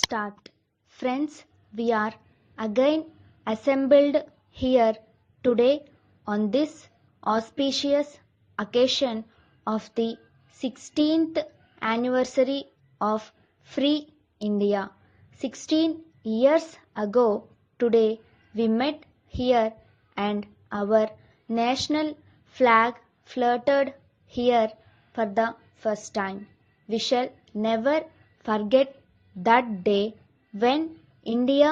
start. Friends, we are again assembled here today on this auspicious occasion of the 16th anniversary of Free India. 16 years ago today we met here and our national flag fluttered here for the first time. We shall never forget that day when India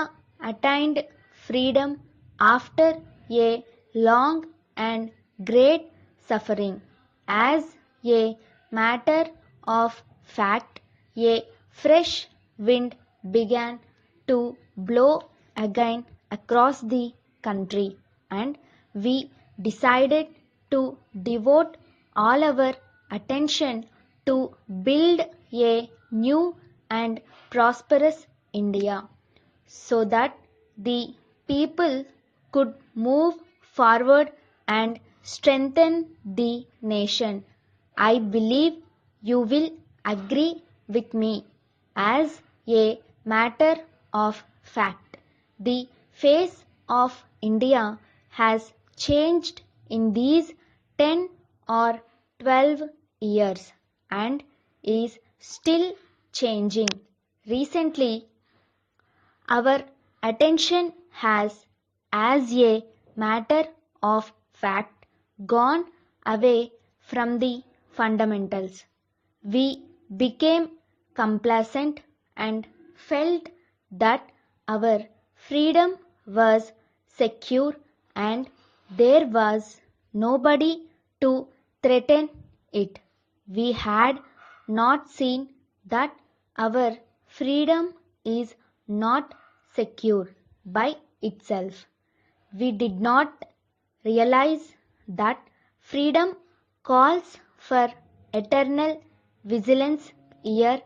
attained freedom after a long and great suffering. As a matter of fact, a fresh wind began to blow again across the country, and we decided to devote all our attention to build a new and prosperous India so that the people could move forward and strengthen the nation. I believe you will agree with me. As a matter of fact, the face of India has changed in these 10 or 12 years and is still changing. Recently, our attention has, as a matter of fact, gone away from the fundamentals. We became complacent and felt that our freedom was secure and there was nobody to threaten it. We had not seen that our freedom is not secure by itself. We did not realize that freedom calls for eternal vigilance year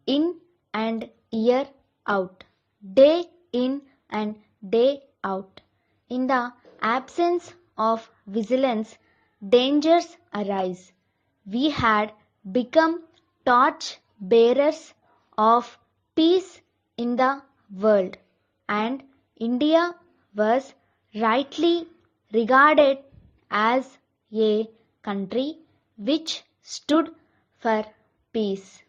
in and year out, day in and day out. In the absence of vigilance, dangers arise. We had become torch bearers of peace in the world, and India was rightly regarded as a country which stood for peace.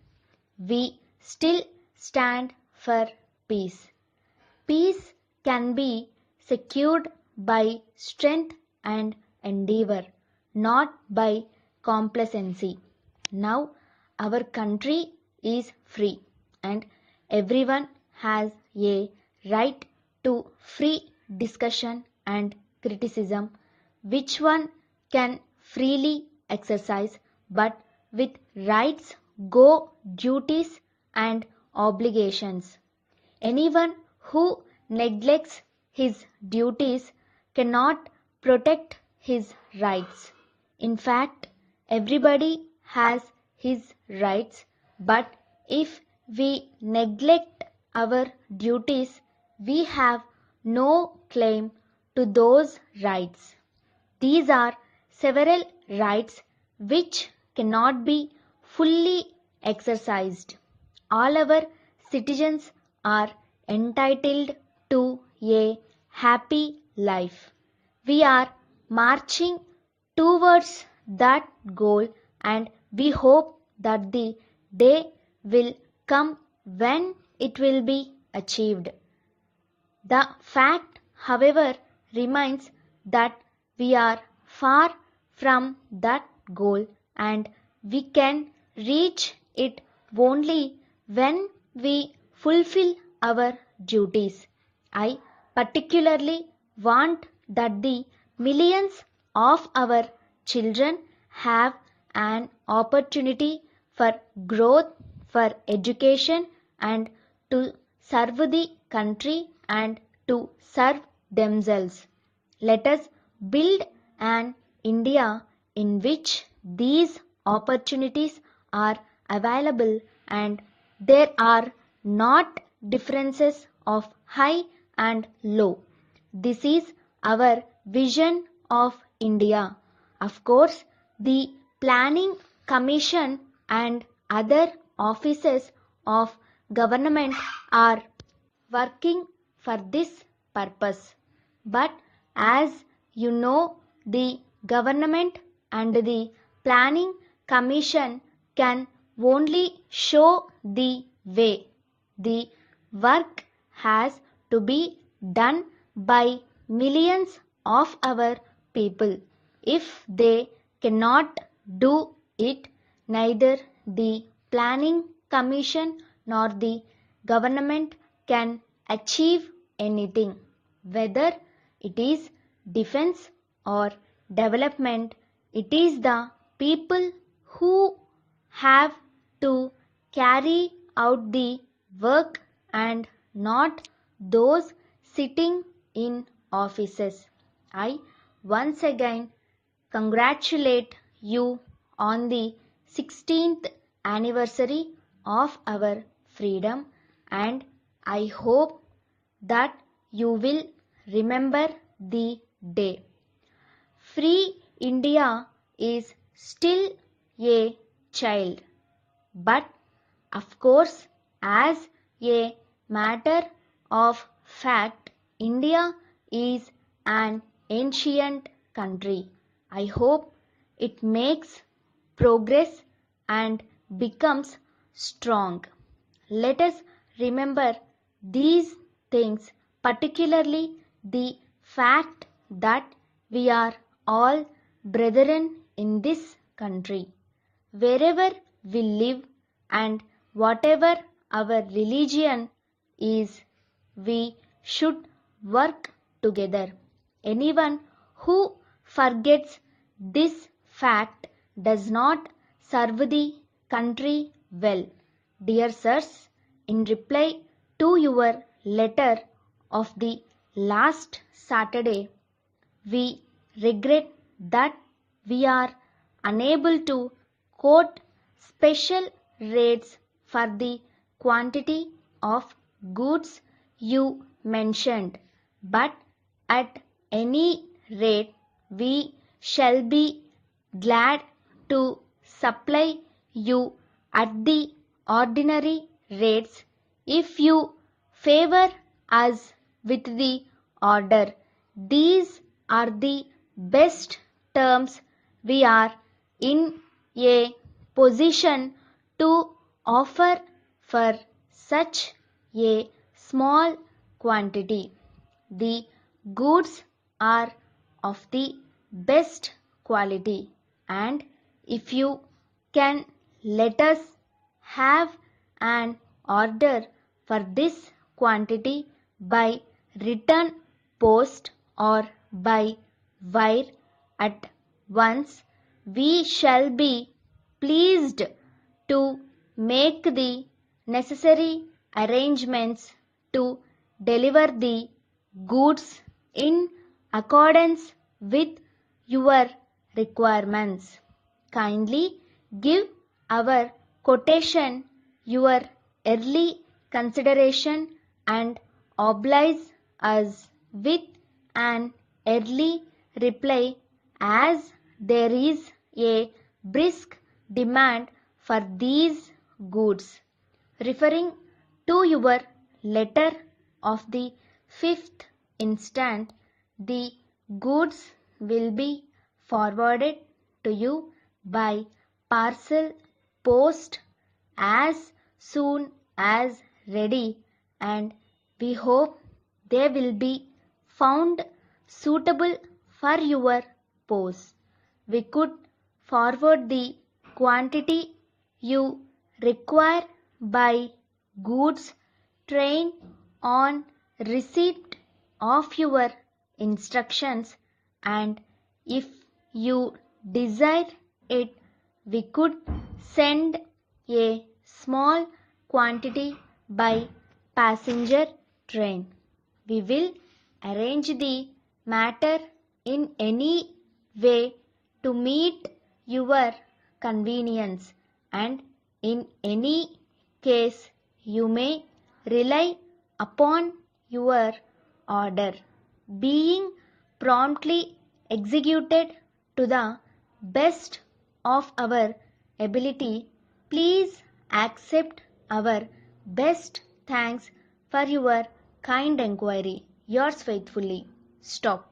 We still stand for peace. Peace can be secured by strength and endeavor, not by complacency. Now our country is free and everyone has a right to free discussion and criticism, which one can freely exercise, but with rights go duties and obligations. Anyone who neglects his duties cannot protect his rights. In fact, everybody has his rights, but if we neglect our duties, we have no claim to those rights. These are several rights which cannot be fully exercised. All our citizens are entitled to a happy life. We are marching towards that goal and we hope that the day will come when it will be achieved. The fact, however, remains that we are far from that goal and we can reach it only when we fulfill our duties. I particularly want that the millions of our children have an opportunity for growth, for education and to serve the country and to serve themselves. Let us build an India in which these opportunities are available and there are not differences of high and low. This is our vision of India. Of course, the Planning Commission and other offices of government are working for this purpose. But as you know, the government and the planning commission can only show the way. The work has to be done by millions of our people. If they cannot do it, neither the planning commission nor the government can achieve anything. Whether it is defense or development, it is the people who have to carry out the work and not those sitting in offices. I once again congratulate you on the 16th anniversary of our freedom, and I hope that you will remember the day. Free India is still a child, but of course, as a matter of fact, India is an ancient country. I hope it makes progress and becomes strong. Let us remember these things, particularly the fact that we are all brethren in this country. Wherever we live and whatever our religion is, we should work together. Anyone who forgets this fact does not serve the country well. Dear sirs, in reply to your letter of the last Saturday, we regret that we are unable to quote special rates for the quantity of goods you mentioned, but at any rate, we shall be glad to supply you at the ordinary rates if you favor us with the order. These are the best terms we are in a position to offer for such a small quantity. The goods are of the best quality, and if you can let us have an order for this quantity by return post or by wire at once, we shall be pleased to make the necessary arrangements to deliver the goods in accordance with your requirements. Kindly give our quotation your early consideration and oblige us with an early reply, as there is a brisk demand for these goods. Referring to your letter of the 5th instant, the goods will be forwarded to you by parcel post as soon as ready, and we hope they will be found suitable for your pose. We could forward the quantity you require by goods train on receipt of your instructions, and if you desire it, we could send a small quantity by passenger train. We will arrange the matter in any way to meet your convenience, and in any case you may rely upon your order being promptly executed to the best of our ability. Please accept our best thanks for your Kind enquiry. Yours faithfully. Stop.